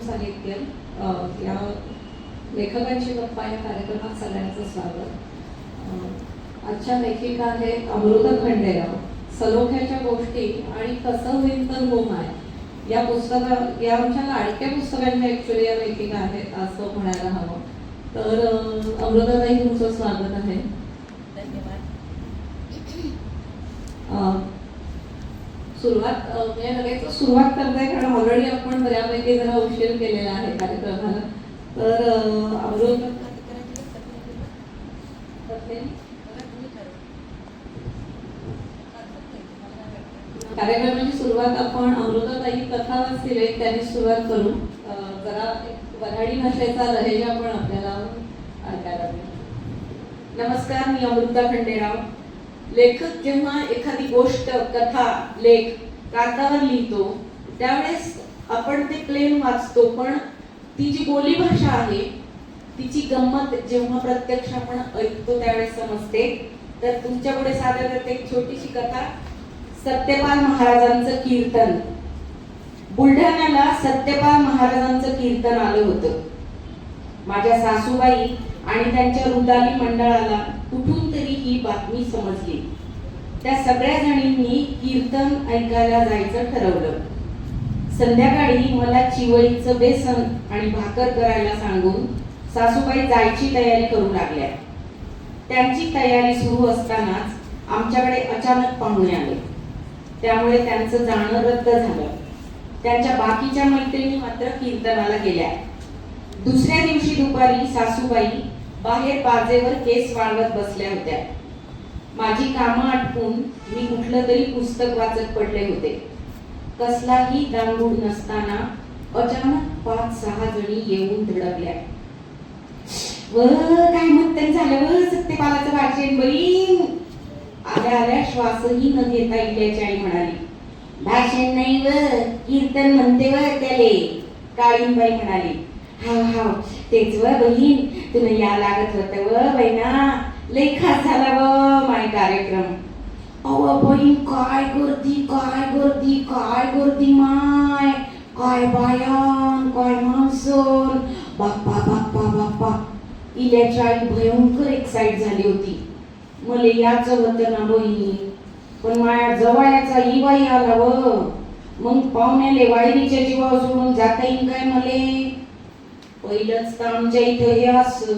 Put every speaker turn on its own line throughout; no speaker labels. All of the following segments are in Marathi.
साहित्य या लेखकांची गप्पा या कार्यक्रमात सगळ्यांचं स्वागत. आजच्या लेखिका आहेत अमृता खंडेराव. सलोख्याच्या गोष्टी आणि कसं होईल तर हो माय या या आमच्या लाडक्या पुस्तकांच्या ॲक्च्युली या लेखिका आहेत असं म्हणायला हवं. तर अमृताताई, तुमचं स्वागत आहे.
धन्यवाद.
सुरुवात करताय कारण ऑलरेडी आपण बऱ्यापैकी जरा उशीर केलेला आहे कार्यक्रमाला. तर अमृता कार्यक्रमाची सुरुवात आपण अमृताताई कथा वाचतील त्यांनी सुरुवात करू. जरा वऱ्हाडी भाषेचा लहेजा पण आपल्याला ऐकायला मिळेल.
नमस्कार, मी अमृता खंडेराव. लेखक जेव्हा एखादी गोष्ट, कथा, लेख कागदावर लिहितो त्यावेळेस आपण ते प्लेन वाचतो, पण ती जी बोली भाषा आहे तिची गंमत जेव्हा प्रत्यक्ष आपण ऐकतो त्यावेळेस समजते. तर तुमच्यापुढे सादर करते एक छोटीशी कथा. सत्यपाल महाराजांचं कीर्तन. बुलढाण्याला सत्यपाल महाराजांचं कीर्तन आलं होतं. माझ्या सासूबाई आणि त्यांच्या रुदाली मंडळाला कुठून तरी ही बातमी समजली. त्या सगळ्या जणींनी कीर्तन ऐकायला जायचं ठरवलं. संध्याकाळी मला चिवळीचं बेसन आणि भाकर करायला सांगून सासूबाई जायची तयारी करू लागल्या. त्यांची तयारी सुरू असतानाच आमच्याकडे अचानक पाहुणे आले. त्यामुळे त्यांचं जाणं रद्द झालं. त्यांच्या बाकीच्या मैत्रिणी मात्र कीर्तनाला गेल्या. दुसऱ्या दिवशी दुपारी सासूबाई बाहेर बाजेवर केस वाळवत बसल्या होत्या. माझी कामं आटपून मी कुठलं तरी पुस्तक वाचत पडले होते. कसलाही दांगूड नसताना अचानक 5-6 जणी येऊन धडकल्या. काय म्हणते झालं सत्यपालाचं भाषण बहीण. आल्या आल्या श्वासही न घेता इल्याची आई म्हणाली, भाषण नाही व कीर्तन म्हणते व त्याले. काळींबाई म्हणाली, हा तेच व बहीण, तुला या लागत होत व बहिणा, लय खास झाला व माय कार्यक्रम. अव बहीण, काय गर्दी माय, काय बायान, काय माणसं, बाप्पा. इल्याची आई भयंकर एक्साइट झाली होती. मले याचं होतं ना बहीण, पण माया जवळचा ही बाई आला व मग पाहुण्याले वायरीच्या जीवावर सोडून जाता येईन काय मले. पहिलंच तर आमच्या इथं हे असं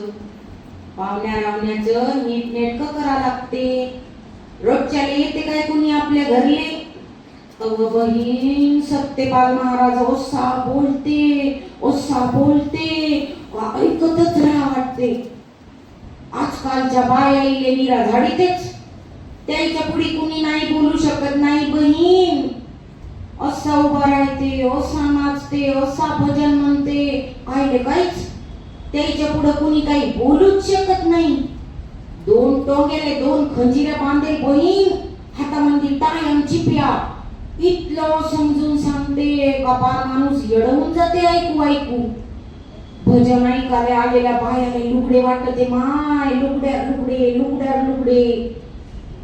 पाहुण्या रावण्याचं नीट नेटकं करा लागते. रोजच्याला येते काय कुणी आपल्या घरले. अव बहीण, सत्यपाल महाराज ओसा बोलते ऐकतच राहा वाटते. आजकालच्या बाया इले निरा झाडीतेच, त्याच्या पुढे कुणी नाही बोलू शकत नाही बहीण. असा उभा राहते, असा नाचते, असा भजन म्हणते, काहीच त्याच्या पुढे कुणी काही बोलूच शकत नाही. 2 टोंग्याले 2 खंजीरा बांधेल बहीण, हातामध्ये टाय आणि चिप्या. इतलं समजून सांगते कपाळ माणूस येडवून जाते ऐकू. भजन ऐकायला आलेल्या बायाले लुगडे वाटते माय, लुगडे.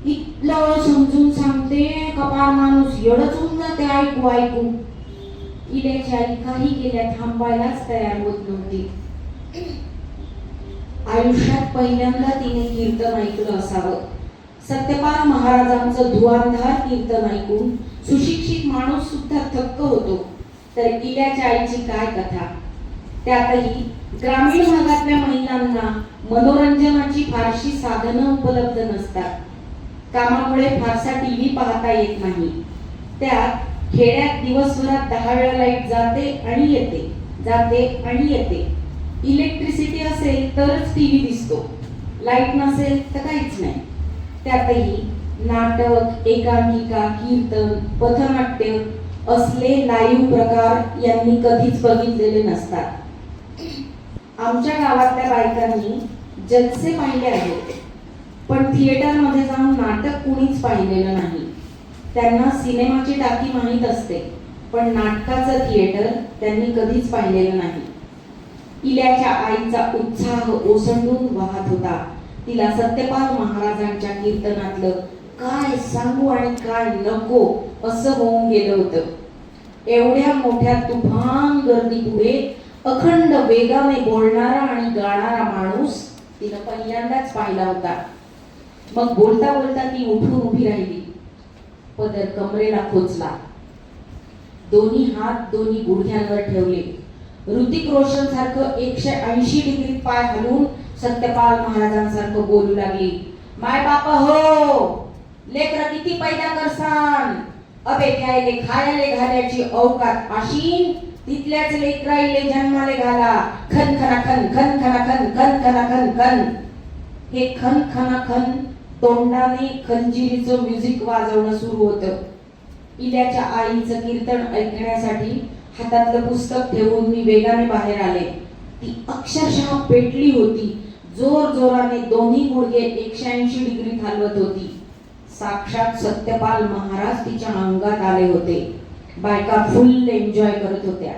इतलं समजून सांगते कपाळ माणूस येडच होऊन जाते ऐकू. इल्याची आई काही केल्या थांबायलाच तयार होत नव्हती. आयुष्यात पहिल्यांदा तिने कीर्तन ऐकलं असावं. सत्यपाल महाराजांचं धुवांधार कीर्तन ऐकून सुशिक्षित माणूस सुद्धा थक्क होतो. तर इल्याच्या आईची काय कथा. त्यातही ग्रामीण भागातल्या महिलांना मनोरंजनाची फारशी साधनं उपलब्ध नसतात. कामामुळे फारसा टीव्ही पाहता येत नाही. त्यात खेड्यात दिवसभरात 10 वेळा लाईट जाते आणि येते. इलेक्ट्रिसिटी असेल तरच टीव्ही दिसतो, लाईट नसेल तर काहीच नाही. त्यातही नाटक, एकांकिका, कीर्तन, पथनाट्य असले लाईव्ह प्रकार यांनी कधीच बघितलेले नसतात. आमच्या गावातल्या बायकांनी जलसे पाहिले आहेत, पण थिएटरमध्ये जाऊन नाटक कुणीच पाहिलेलं नाही. त्यांना सिनेमाची टाकी माहीत असते, पण नाटकाचं थिएटर त्यांनी कधीच पाहिलेलं नाही. इल्याच्या आईचा उत्साह ओसंडून वाहत होता. तिला सत्यपाल महाराजांच्या कीर्तनातलं काय सांगू आणि काय नको असं होऊन गेलं होतं. एवढ्या मोठ्या तुफान गर्दी पुढे अखंड वेगाने बोलणारा आणि गाणारा माणूस तिनं पहिल्यांदाच पाहिला होता. मग बोलता बोलता ती उठून उभी राहिली. पदर कमरेला खोचला. दोन्ही हात दोन्ही गुडघ्यांवर ठेवले. ऋतिक रोशन सारखं 180 डिग्री पाय हलवून सत्यपाल महाराजांसारखं बोलू लागली. माय बापा हो, लेकर किती पैदा करसान, अबे त्याले खायले घालायची औकात आशीन, तिथल्याच लेकराईले जन्माले घाला. खन खना खन खन खना खन खन खना खन खन. हे खन खना खन तोंडाने खंजिरीचं म्युझिक वाजवणं सुरू होतं. इल्याच्या आईचं कीर्तन ऐकण्यासाठी हातातलं पुस्तक ठेवून मी वेगाने बाहेर आले. ती अक्षरशः पेटली होती. जोर जोराने दोन्ही गुडघे 180 डिग्री हलवत होती. साक्षात सत्यपाल महाराज तिच्या अंगात आले होते. बायका फुल एन्जॉय करत होत्या.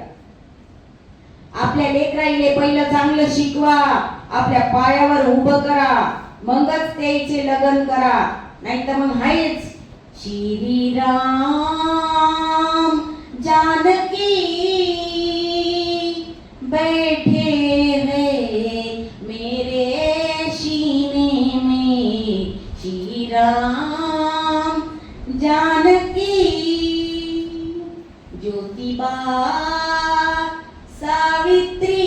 आपल्या लेकराईले पहिलं चांगलं शिकवा, आपल्या पायावर उभं करा, मगच त्याचे लग्न करा, नाही तर मग हायच श्रीराम जानकी बैठे हैं मेरे सीने में, श्री राम जानकी ज्योतिबा सावित्री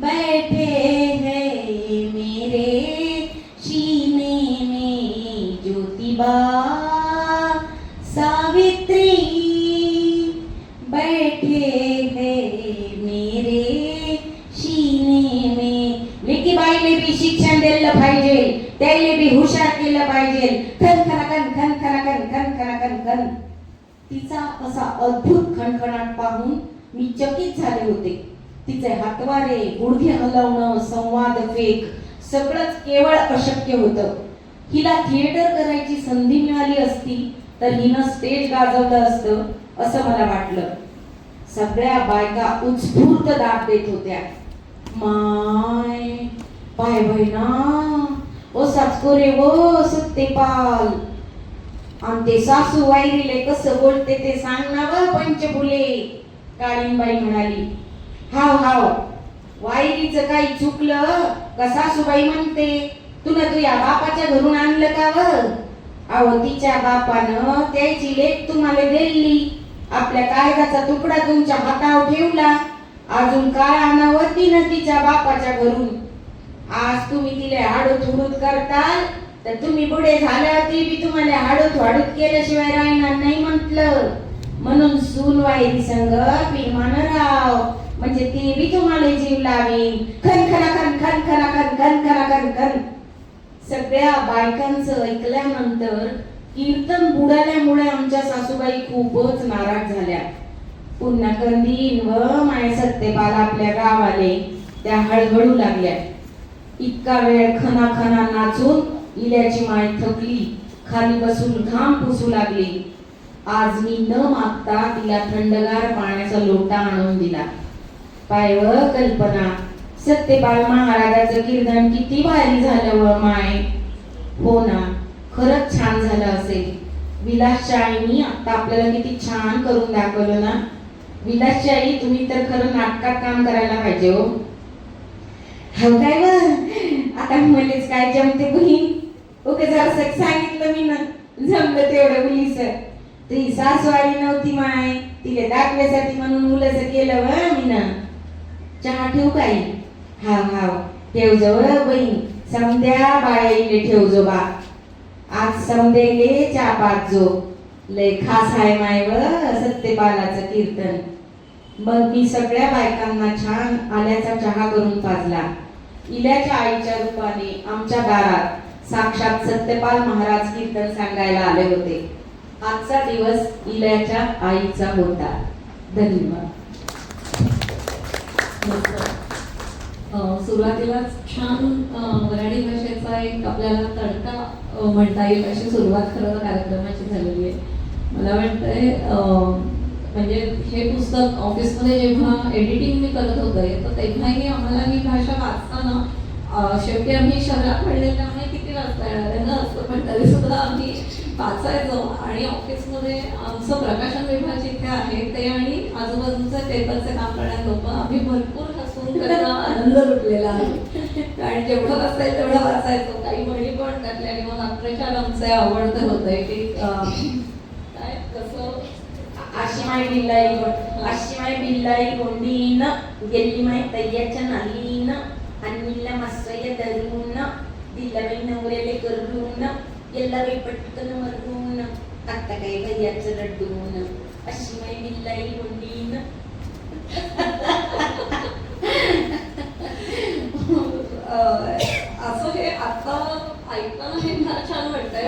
बैठे हैं मेरे सीने में, ज्योतिबा सावित्री बैठे हैं मेरे सीने में. लेकीबाईले बी शिक्षण दिलं पाहिजे, त्याले बी हुशार केलं पाहिजे. खन खनाखन खन खनाखन खन खनाखन खन. तिचा असा अद्भुत खणखणाट पाहून मी चकित झाले होते. तिचे हातवारे, गुडघे हलवणं, संवाद फेक सगळंच केवळ अशक्य होतं. हिला थिएटर करायची संधी मिळाली असती तर हिनं स्टेज गाजवलं असतं असं मला वाटलं. सगळ्या बायका उत्स्फूर्त दाद देत होत्या. माय पाय बहिणा ओ साचको रे वो सत्यपाल, आमचे सासू वाईरीले कसं बोलते ते सांग ना व पंचफुले. काळींबाई म्हणाली. हाव हाव, वाईरीचं काही चुकलं का सासूबाई म्हणते तुला तुझ्या बापाच्या घरून आणलं का व? अहो तिच्या बापानं त्याची लेक तुम्हाला दिली, आपल्या काळजाचा तुकडा तुमच्या हातावर ठेवला, अजून काय आणावं तिनं तिच्या बापाच्या घरून. आज तुम्ही तिला हाडूत हुडूत करताल तर तुम्ही पुढे झाल्यावरती बी तुम्हाला हाडूत हाडूत केल्याशिवाय राहणार नाही म्हटलं. म्हणून सून वाईरी संग प्रेमानं राव, म्हणजे ती बी तुम्हाला जीव लावीन. खन खना खन खन खना खन खन खना खन खन. सगळ्या बायकांचं ऐकल्यानंतर कीर्तन बुडाल्यामुळे आमच्या सासूबाई खूपच नाराज झाल्या. पुन्हा कंदीन व माय सत्यपाल आपल्या गावाले त्या हळहळू लागल्या. इतका वेळ खना खना नाचून इल्याची माय थकली, खाली बसून घाम पुसू लागली. आज मी न मागता तिला थंडगार पाण्याचा लोटा आणून दिला. पाय व कल्पना, सत्यपाल महाराजाचं कीर्तन किती भारी झालं व माय. हो ना, खरंच छान झालं असेल. विलासच्या आईनी आता आपल्याला किती छान करून दाखवलं ना. विलासची आई, तुम्ही तर खरं नाटकात काम करायला पाहिजे हो. हो काय व, आता मलेच काय जमते बहीण. ओके जरासं सांगितलं मी ना, जमलं तेवढं मुलीच. ती सासवाडी नव्हती माय, तिला दाखव्यासाठी म्हणून मुलाचं केलं व मी ना. चहा ठेवू काय? हाव हाव ठेव जवळ बहीण. समद्या बाईले ठेव जो बा. आज समदेले चहा पाच जो. लय खास आहे माय व सत्यपालाचं कीर्तन. मग मी सगळ्या बायकांना छान आल्याचा चहा करून पाजला. इल्याच्या आईच्या रूपाने आमच्या दारात साक्षात सत्यपाल महाराज कीर्तन सांगायला आले होते. आजचा दिवस इल्याच्या आईचा होता. धन्यवाद.
सुरुवातीलाच छान मराठी भाषेचा एक आपल्याला तडका म्हणता येईल अशी सुरुवात खरं कार्यक्रमाची झालेली आहे. मला वाटतंय म्हणजे हे पुस्तक ऑफिसमध्ये जेव्हा एडिटिंग मी करत होते तर तेव्हाही आम्हाला ही भाषा वाचताना शेवटी आम्ही शहरात पडलेल्यामुळे किती वाचता येणार आहे ना असं, पण तरी सुद्धा आम्ही वाचायचो आणि ऑफिसमध्ये आमचं प्रकाशन विभाग जिथे आहे ते आणि आजूबाजूचे पेपरचे काम करणारे लोक आम्ही भरपूर हसून त्याचा आनंद लुटलेला आहे. आणि जेवढं वाचायचं तेवढं वाचायचो. काही म्हणी पण त्यातल्या किंवा नाट्यशाल आमचे आवडते होते की काय कसं
आशिमाई बिल्लाई गोंडीन गेली माय तय्याच्या नालीन अन्नीला मस्सय धरून दिल्लाबाई नवऱ्याले करून गेल्लाबाई पटकन मरून आता काय भैयाचं रड्डून आशिमाई बिल्लाई गोंडीन.
असं हे आता ऐकताना हे फार छान वाटतंय.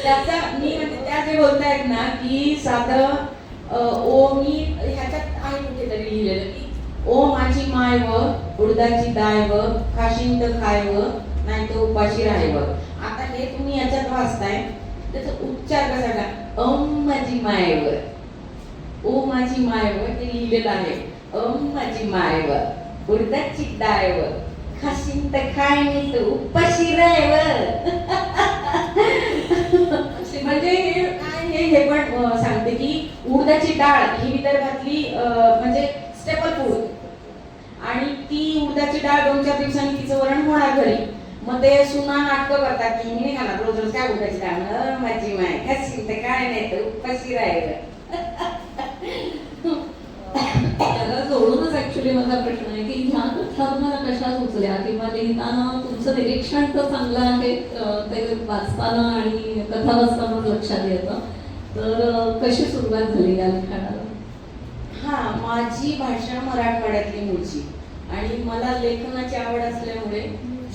त्याचा मी म्हणजे त्या जे बोलतायत ना की साधं ओ मी ह्याच्यात आहे कुठेतरी लिहिलेलं की ओ माझी माय व उडदाची डाळ व खाशीन तर खाय व नाही तर उपाशी राहाय व. आता हे तुम्ही याच्यात वाचताय त्याचा उच्चार कसा का माझी माय व ओ माझी माय व ते लिहिलेलं आहे माझी माय व उडदाची डाळ व खाशीन तर खाय नाही तर उपाशी राहाय व. म्हणजे हे पण सांगते की उडदाची डाळ ही विदर्भातली म्हणजे स्टेपल फूड आणि ती उडदाची डाळ 2-4 दिवसांनी तिचं वरण होणार घरी. मग ते सुना नाटकं करतात की मी खाणार रोज रोज काय उडदाची डाळ माझी माय खाशील तर काय नाही तर उपाशी राहायचं.
त्याला जोडूनच ऍक्च्युली माझा प्रश्न आहे की ह्या कथा तुम्हाला कशा सुचल्या किंवा लिहिताना तुमचं निरीक्षण तर चांगलं आहे ते वाचताना आणि कथा वाचताना लक्षात येतं. तर कशी सुरुवात झाली या लिखाणाला?
हा माझी भाषा मराठवाड्यातली मूळची आणि मला लेखनाची आवड असल्यामुळे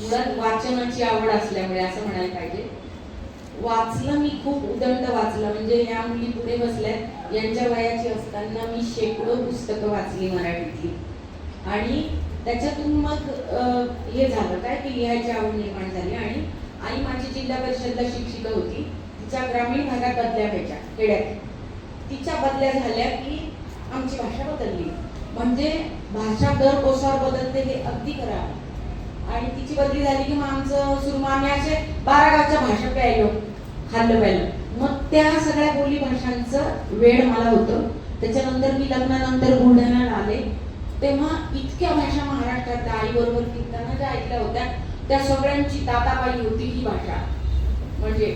मुळात वाचनाची आवड असल्यामुळे असं म्हणायला पाहिजे. वाचलं मी खूप उदंड वाचलं. म्हणजे या मुली पुढे बसल्यात यांच्या वयाची असताना मी शेकडो पुस्तकं वाचली मराठीतली आणि त्याच्यातून मग हे झालं काय की लिहायची आवड निर्माण झाली. आणि आई माझी जिल्हा परिषदला शिक्षिका होती. तिच्या ग्रामीण भागात बदल्या व्हायच्या खेड्यात. तिच्या बदल्या झाल्या की आमची भाषा बदलली. म्हणजे भाषा दर कोसावर बदलते हे अगदी खरं आहे. आणि तिची बदली झाली की मग आमचं सुरू आम्ही असे 12 गावच्या भाषा प्यायलो खाल्लं प्यायलं. मग त्या सगळ्या बोली भाषांचं वेळ मला होतं. त्याच्यानंतर मी लग्नानंतर बुलढाण्याला आले तेव्हा इतक्या भाषा महाराष्ट्रातल्या आईबरोबर फिरताना ज्या ऐकल्या होत्या त्या सगळ्यांची दातापायी होती ही भाषा. म्हणजे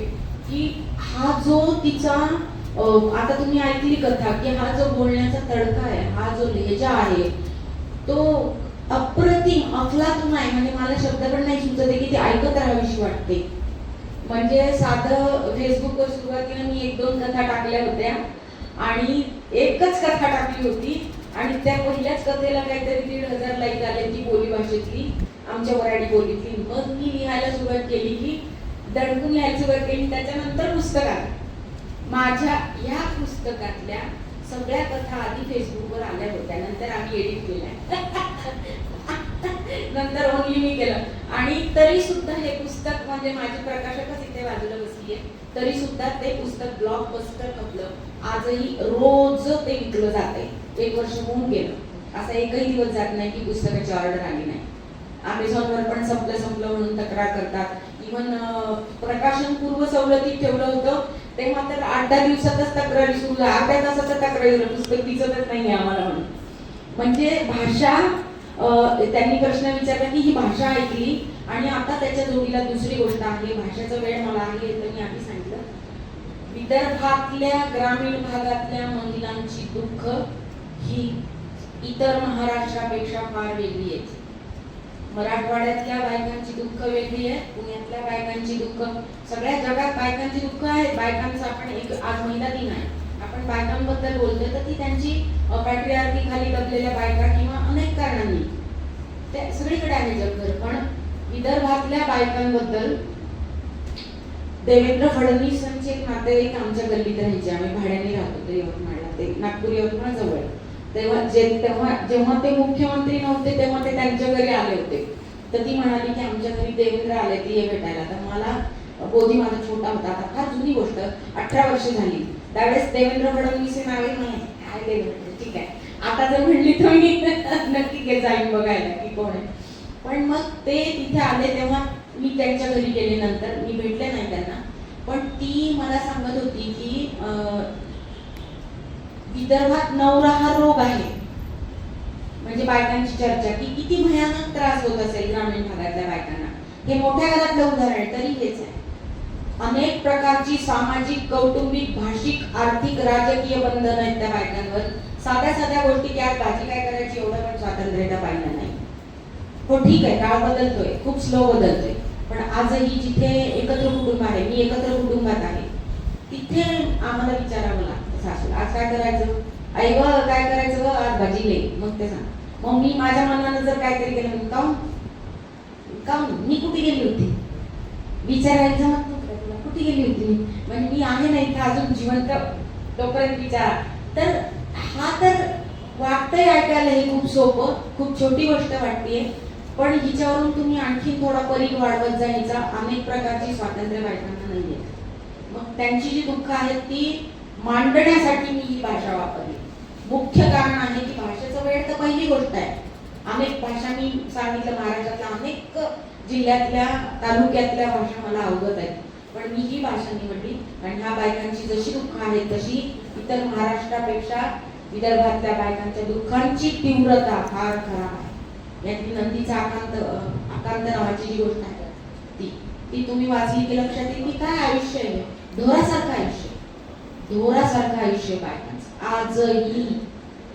की हा जो तिचा आता तुम्ही ऐकली कथा की हा जो बोलण्याचा तडका आहे हा जो लहेजा आहे तो अप्रतिम अफलातून आहे. म्हणजे मला शब्द पण नाही सुचते की ते ऐकत राहावीशी वाटते. म्हणजे साधं फेसबुकवर सुरुवातीला मी 1-2 कथा टाकल्या होत्या आणि एकच कथा टाकली होती आणि त्या पहिल्याच कथेला काहीतरी 1,500 लाईक आले ती बोली भाषेतली आमच्या वराडी बोलीतली. मग मी लिहायला सुरुवात केली की दडकून लिहायला सुरुवात केली. त्याच्यानंतर पुस्तकात माझ्या ह्या पुस्तकातल्या सगळ्या कथा आधी फेसबुकवर आल्या होत्या. नंतर आम्ही एडिट केल्या. नंतर ओनली मी केलं आणि तरी सुद्धा हे पुस्तक म्हणजे माझे प्रकाशकच इथे बाजूला बसलीये तरी सुद्धा ते पुस्तक ब्लॉकबस्टर म्हटलं आजही रोज ते विकलं जाते. 1 वर्ष होऊन गेलं. असा एकही दिवस जात नाही की पुस्तकाची ऑर्डर आली नाही. अमेझॉनवर पण संपलं म्हणून तक्रार करतात. इव्हन प्रकाशन पूर्व सवलतीत ठेवलं होतं तेव्हा तर 8-10 दिवसातच तक्रारी सुरू झाल्या. अर्ध्या तासात तक्रारी पुस्तक दिसतच नाही आम्हाला म्हणून. म्हणजे भाषा त्यांनी प्रश्न विचारला की ही भाषा ऐकली आणि आता त्याच्या जोडीला दुसरी गोष्ट आहे. भाषेचा वेळ मला आहे तर मी आधी सांगितलं. विदर्भातल्या ग्रामीण भागातल्या महिलांची दुःख ही इतर महाराष्ट्रापेक्षा फार वेगळी आहेत. मराठवाड्यातल्या बायकांची दुःख वेगळी आहे. पुण्यातल्या बायकांची दुःख सगळ्या जगात बायकांची दुःख आहेत. बायकांचा आपण एक आज महिला दिन आहे आपण बायकांबद्दल बोलतोय तर ती त्यांची पॅट्रिआर्की खाली दबलेल्या बायका किंवा अनेक कारणांनी त्या सगळीकडे आहे जगभर. पण विदर्भातल्या बायकांबद्दल देवेंद्र फडणवीसांचे एक नातेवाईक आमच्या गल्लीत राहायचे. आम्ही भाड्याने राहत होतो यवतमाळला. ते नागपूर यवतमाळ जवळ. जेव्हा ते मुख्यमंत्री नव्हते तेव्हा ते त्यांच्या घरी आले होते. तर ती म्हणाली की आमच्या घरी देवेंद्र आले ती ये भेटायला. तर मला बोधी माझा छोटा होता. आता फार जुनी गोष्ट 18 वर्ष झाली. त्यावेळेस देवेंद्र फडणवीस हे नावे म्हणायचे काय देवेंद्र ठीक आहे. आता जर म्हणली तर मी नक्की जाईन बघायला की कोण आहे. पण मग ते तिथे आले तेव्हा मी त्यांच्या घरी गेले, नंतर मी भेटले नाही त्यांना, पण ती मला सांगत होती की विदर्भात नवरा हा रोग आहे. म्हणजे बायकांची चर्चा की किती भयानक त्रास होत असेल ग्रामीण भागातल्या बायकांना. हे मोठ्या घरातलं उदाहरण आहे, तरी हेच आहे. अनेक प्रकारची सामाजिक, कौटुंबिक, भाषिक, आर्थिक, राजकीय बंधन आहेत त्या बायकांवर. साध्या साध्या गोष्टी की आज भाजी काय करायची एवढं पण स्वातंत्र्य त्या बाईला नाही. हो ठीक आहे, काळ बदलतोय, खूप स्लो बदलतोय, पण आजही जिथे एकत्र कुटुंब आहे, मी एकत्र कुटुंबात आहे, तिथे आम्हाला विचारावं लागतं सासूला, आज काय करायचं, आई ग काय करायचं ग, आज भाजी लई, मग ते सांग. मग मी माझ्या मनानं जर काहीतरी केलं, काऊन काऊन मी कुठे गेली होती विचारायला जमत नव्हतं तुला, कुठे गेली होती म्हणजे मी आहे नाही का अजून जिवंत तोपर्यंत विचारा. तर हा तर वाटतंय ऐकायला हे खूप सोपं, खूप छोटी गोष्ट वाटतेय, पण हिच्यावरून तुम्ही आणखी थोडा परीघ वाढवत जायचा. अनेक प्रकारची स्वातंत्र्य बायकांना नाहीये. मग त्यांची जी दुःख आहेत ती मांडण्यासाठी मी ही भाषा वापरली. मुख्य कारण आहे की भाषेचा वेळ तर पहिली गोष्ट आहे. अनेक भाषा मी सांगितलं, महाराष्ट्रातल्या अनेक जिल्ह्यातल्या, तालुक्यातल्या भाषा मला अवगत आहेत, पण मी ही भाषा निवडली. आणि ह्या बायकांची जशी दुःख आहेत तशी इतर महाराष्ट्रापेक्षा विदर्भातल्या बायकांच्या दुःखांची तीव्रता फार खराब आहे. यातली नंदीचा आकांत नावाची जी गोष्ट आहे ती तुम्ही वाचली की लक्षात येईल की काय आयुष्य आहे, ढोरासारखं आयुष्य, ढोरासारखं आयुष्य बायकांचं.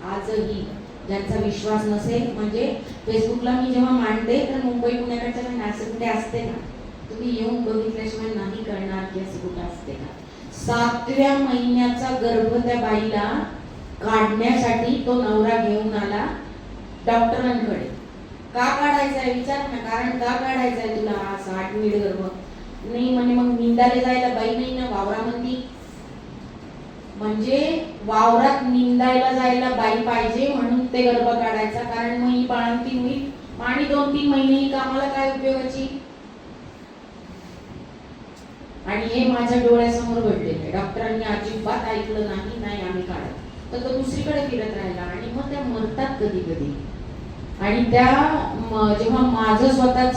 आजही ज्यांचा विश्वास नसेल, म्हणजे फेसबुकला मी जेव्हा मांडते तर मुंबई पुण्याकडच्या काही असं कुठे असते का, तुम्ही येऊन बघितल्याशिवाय नाही कळणार की असं कुठे असते का. 7व्या महिन्याचा गर्भ त्या बाईला काढण्यासाठी तो नवरा घेऊन आला डॉक्टरांकडे. का काढायचा आहे विचार ना, कारण का काढायचा आहे तुला हा 60 मिनिट गर्भ, नाही म्हणे मग निंदाले जायला बाई नाही ना वावरामध्ये, म्हणजे वावरात निंदायला जायला बाई पाहिजे म्हणून ते गर्भ काढायचा, कारण मग ही बाळंतीण होईल आणि 2-3 महिने ही कामाला काय उपयोगाची. आणि हे माझ्या डोळ्यासमोर घडलेलं आहे. डॉक्टरांनी अजिबात ऐकलं नाही आम्ही काढत, तर तो दुसरीकडे फिरत राहिला आणि मग त्या मरतात कधी कधी. आणि त्या जेव्हा माझं स्वतःच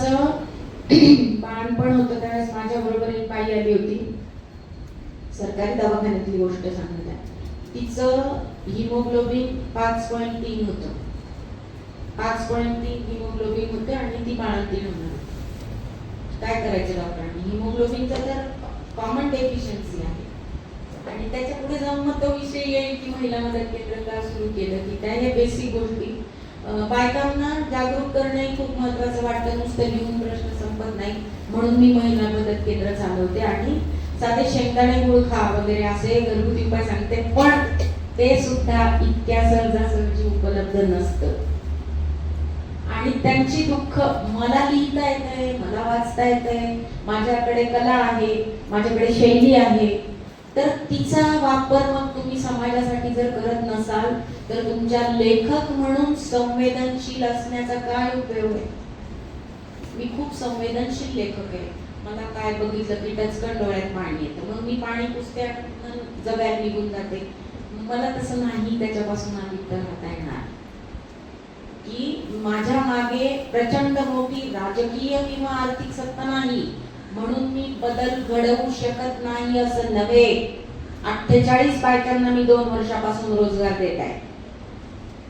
बाळपण होतं त्यावेळेस माझ्या बरोबर एक बाई आली होती, सरकारी दवाखान्यातली गोष्ट सांगत आहे. तिचं हिमोग्लोबिन 5.3 होतं, 5.3 हिमोग्लोबिन होतं आणि ती बाळंतीण होणार. काय करायचं डॉक्टरांनी, हिमोग्लोबिनचं तर कॉमन डेफिशियन्सी आहे. आणि त्याच्या पुढे जाऊन मग तो विषय येईल की महिला मदत केंद्र का सुरू केलं, की काय, या बेसिक गोष्टी बायकांना जागरूक करणे खूप महत्वाचं वाटतं. नुसतं लिहून प्रश्न संपत नाही, म्हणून मी महिला मदत केंद्र चालवते आणि साधे शेंगदाणे गुळ खा वगैरे असे घरगुती उपाय सांगते, पण ते सुद्धा इतक्या सहजासहजी उपलब्ध नसतं. आणि त्यांची दुःख मला लिहिता येतंय, मला वाचता येतंय, माझ्याकडे कला आहे, माझ्याकडे शैली आहे, तर तिचा वापर मग तुम्ही समाजासाठी जर करत नसाल तर तुमच्या लेखक म्हणून संवेदनशील असण्याचा काय उपयोग आहे. मी खूप संवेदनशील लेखक आहे. मला काय बघितलं की टचकन डोळ्यात पाणी येतं, मग मी पाणी पुसते आणि जगायला निघून जाते. मला तसं नाही, त्याच्यापासून आलिप्त राहता येणार. की माझ्या मागे प्रचंड मोठी राजकीय किंवा आर्थिक सत्ता नाही म्हणून मी बदल घडवू शकत नाही असं नव्हे. 48 बायकांना मी 2 वर्षापासून रोजगार देत आहे.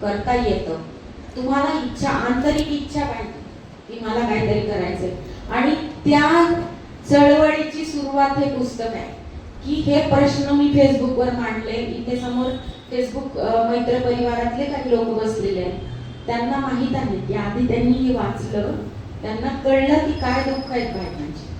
करता येतं. तुम्हाला इच्छा, आंतरिक इच्छा पाहिजे की मला काहीतरी करायचंय, आणि त्या चळवळीची सुरुवात हे पुस्तक आहे. की हे प्रश्न मी फेसबुकवर मांडले. इथे समोर फेसबुक मैत्र परिवारातले काही लोक बसलेले आहेत, त्यांना माहित आहे की आधी त्यांनी हे वाचलं, त्यांना कळलं की काय दुःख आहेत बायकांची.